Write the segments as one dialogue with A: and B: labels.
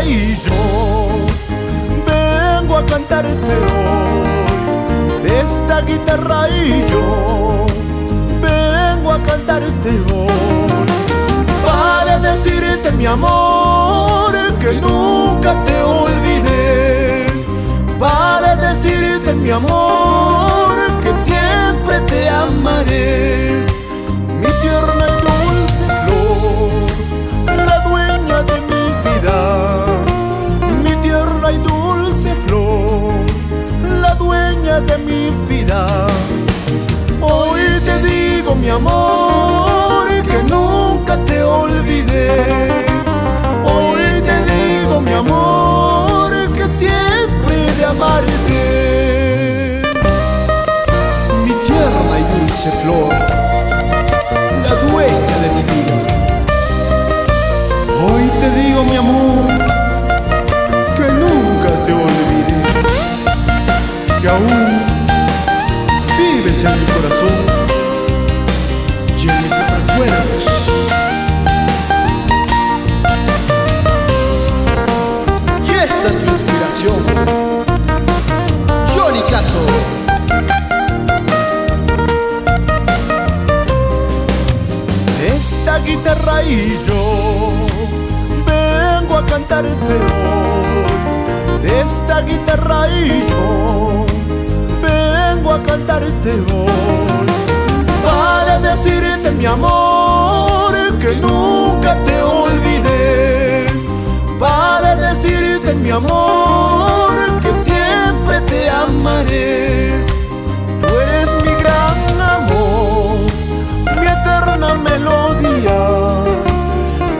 A: y yo vengo a cantarte hoy. De esta guitarra y yo vengo a cantarte hoy, para decirte, mi amor, que nunca te olvidé, para decirte, mi amor, que siempre te amaré. Mi tierna y dulce flor, la dueña de mi vida. Mi tierna y dulce flor, la dueña de mi vida. Hoy te digo, mi amor, que nunca te olvidé. Hoy te digo, mi amor, que siempre de amarte. Mi tierna y dulce flor, la dueña de mi vida. Hoy te digo, mi amor, que nunca te olvidé, que aún vives en mi corazón y en mis recuerdos. Y esta es tu inspiración, Johnny Caso. Esta guitarra y yo vengo a cantarte hoy. Esta guitarra y yo vengo a cantarte hoy, para decirte, mi amor, que nunca te olvidé, para decirte, mi amor, que siempre te amaré. Tú eres mi gran amor, mi eterna melodía.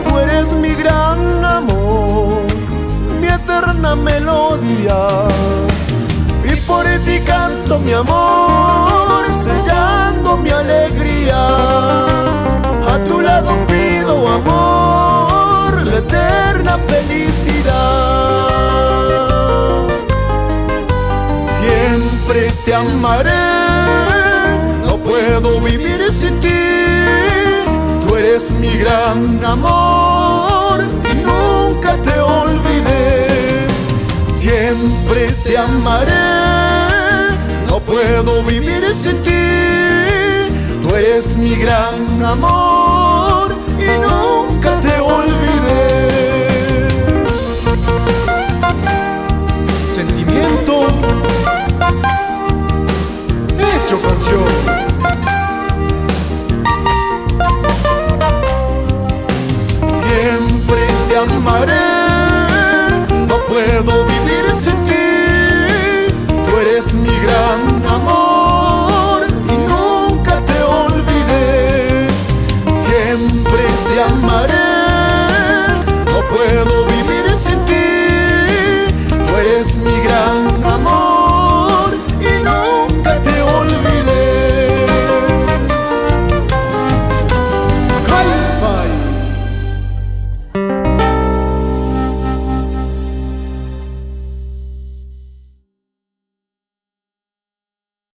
A: Tú eres mi gran amor, mi eterna melodía. Y por ti canto, mi amor, sellando mi alegría. A tu lado pido, amor, la eterna felicidad. Siempre te amaré, no puedo vivir sin ti. Tú eres mi gran amor y nunca te olvidé. Siempre te amaré, no puedo vivir sin ti. Tú eres mi gran amor y nunca te olvidé. Sentimiento